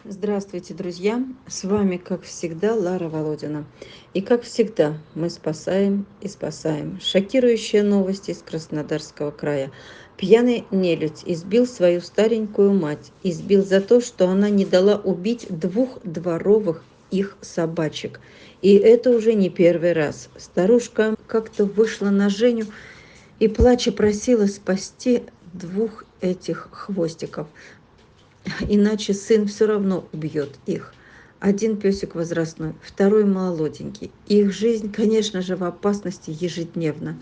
Здравствуйте, друзья! С вами, как всегда, Лара Володина. И, как всегда, мы спасаем и спасаем. Шокирующие новости из Краснодарского края. Пьяный нелюдь избил свою старенькую мать. Избил за то, что она не дала убить двух дворовых их собачек. И это уже не первый раз. Старушка как-то вышла на Женю и, плача, просила спасти двух этих хвостиков. Иначе сын все равно убьет их. Один песик возрастной, второй молоденький. Их жизнь, конечно же, в опасности ежедневно.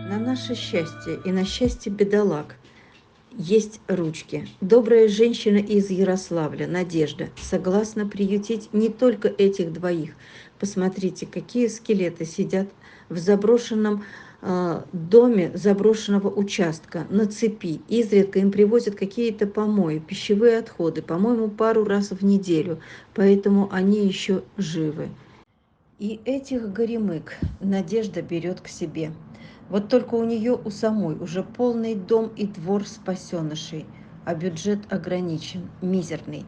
На наше счастье и на счастье бедолаг есть ручки. Добрая женщина из Ярославля, Надежда, согласна приютить не только этих двоих. Посмотрите, какие скелеты сидят в заброшенном доме заброшенного участка на цепи. Изредка им привозят какие-то помои, пищевые отходы, по-моему, пару раз в неделю, поэтому они еще живы. И этих горемык Надежда берет к себе. Вот только у нее у самой уже полный дом и двор спасенышей, а бюджет ограничен, мизерный.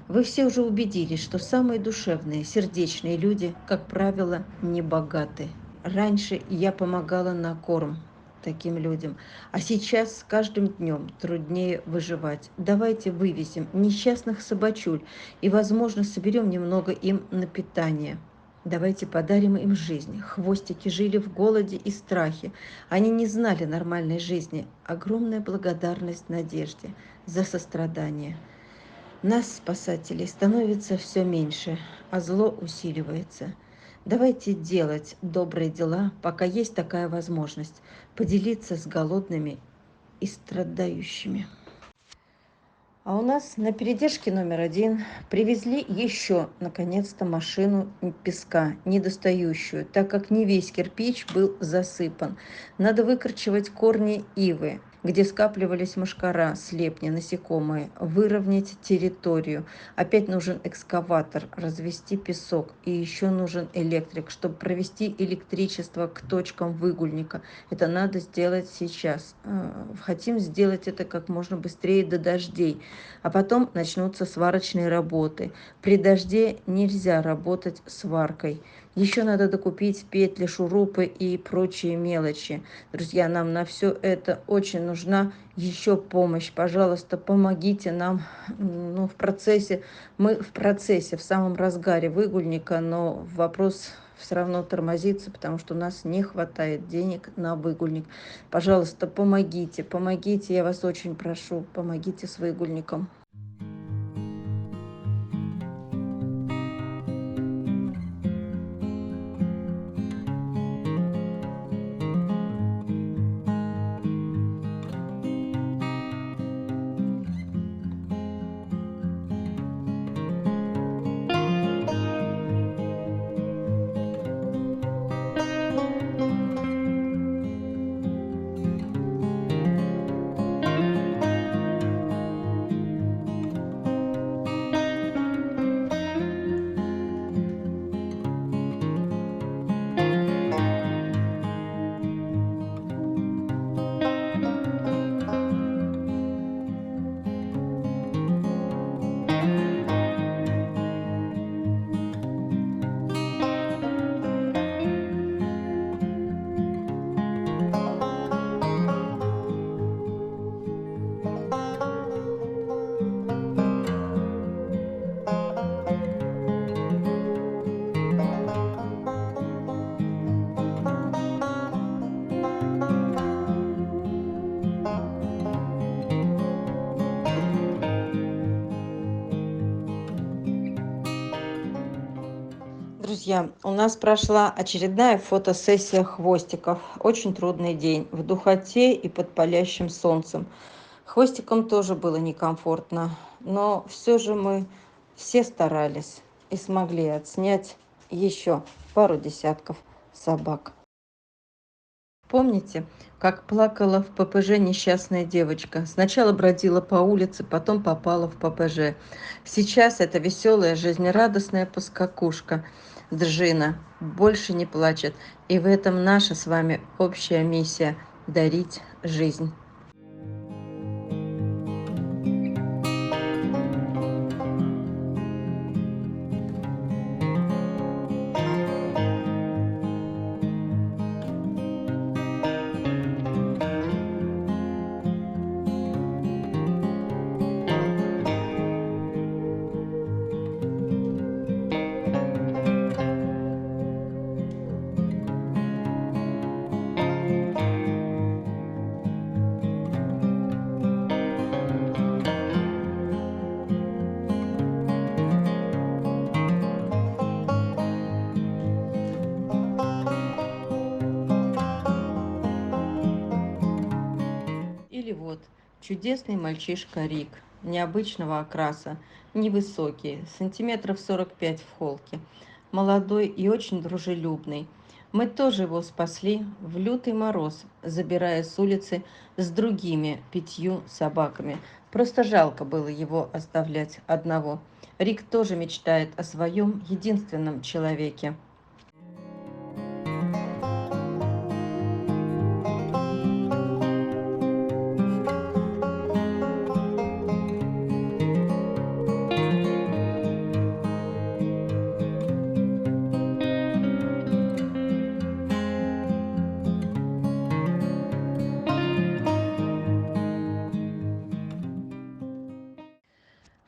Вы все уже убедились, что самые душевные, сердечные люди, как правило, не богаты. Раньше я помогала на корм таким людям, а сейчас с каждым днем труднее выживать. Давайте вывезем несчастных собачуль и, возможно, соберем немного им на питание. Давайте подарим им жизнь. Хвостики жили в голоде и страхе. Они не знали нормальной жизни. Огромная благодарность Надежде за сострадание. Нас, спасателей, становится все меньше, а зло усиливается. Давайте делать добрые дела, пока есть такая возможность, поделиться с голодными и страдающими. А у нас на передержке номер 1 привезли еще, наконец-то, машину песка, недостающую, так как не весь кирпич был засыпан. Надо выкорчевать корни ивы, где скапливались мошкара, слепни, насекомые, выровнять территорию. Опять нужен экскаватор, развести песок. И еще нужен электрик, чтобы провести электричество к точкам выгульника. Это надо сделать сейчас. Хотим сделать это как можно быстрее до дождей. А потом начнутся сварочные работы. При дожде нельзя работать сваркой. Еще надо докупить петли, шурупы и прочие мелочи. Друзья, нам на все это очень нужна еще помощь. Пожалуйста, помогите нам. Ну, мы в процессе, в самом разгаре выгульника, но вопрос все равно тормозится, потому что у нас не хватает денег на выгульник. Пожалуйста, помогите, помогите, я вас очень прошу, помогите с выгульником. Друзья, у нас прошла очередная фотосессия хвостиков. Очень трудный день в духоте и под палящим солнцем. Хвостикам тоже было некомфортно, но все же мы все старались и смогли отснять еще пару десятков собак. Помните, как плакала в ППЖ несчастная девочка? Сначала бродила по улице, потом попала в ППЖ. Сейчас эта веселая, жизнерадостная поскакушка Джина больше не плачет. И в этом наша с вами общая миссия – дарить жизнь. Или вот чудесный мальчишка Рик, необычного окраса, невысокий, сантиметров 45 в холке, молодой и очень дружелюбный. Мы тоже его спасли в лютый мороз, забирая с улицы с другими 5 собаками. Просто жалко было его оставлять одного. Рик тоже мечтает о своем единственном человеке.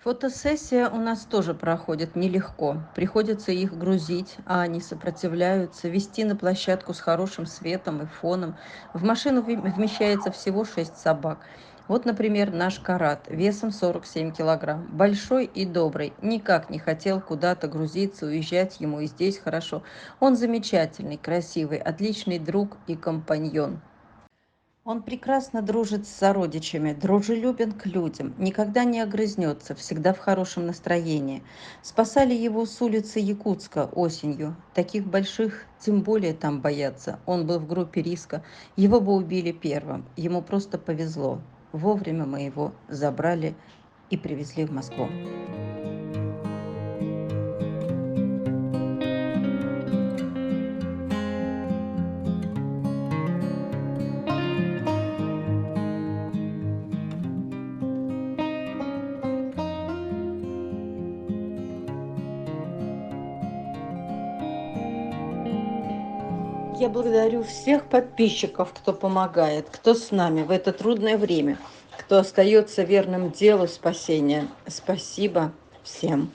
Фотосессия у нас тоже проходит нелегко. Приходится их грузить, а они сопротивляются, вести на площадку с хорошим светом и фоном. В машину вмещается всего 6 собак. Вот, например, наш Карат, весом 47 килограмм, большой и добрый, никак не хотел куда-то грузиться, уезжать ему и здесь хорошо. Он замечательный, красивый, отличный друг и компаньон. Он прекрасно дружит с сородичами, дружелюбен к людям, никогда не огрызнется, всегда в хорошем настроении. Спасали его с улицы Якутска осенью. Таких больших тем более там боятся. Он был в группе риска. Его бы убили первым. Ему просто повезло. Вовремя мы его забрали и привезли в Москву. Я благодарю всех подписчиков, кто помогает, кто с нами в это трудное время, кто остается верным делу спасения. Спасибо всем.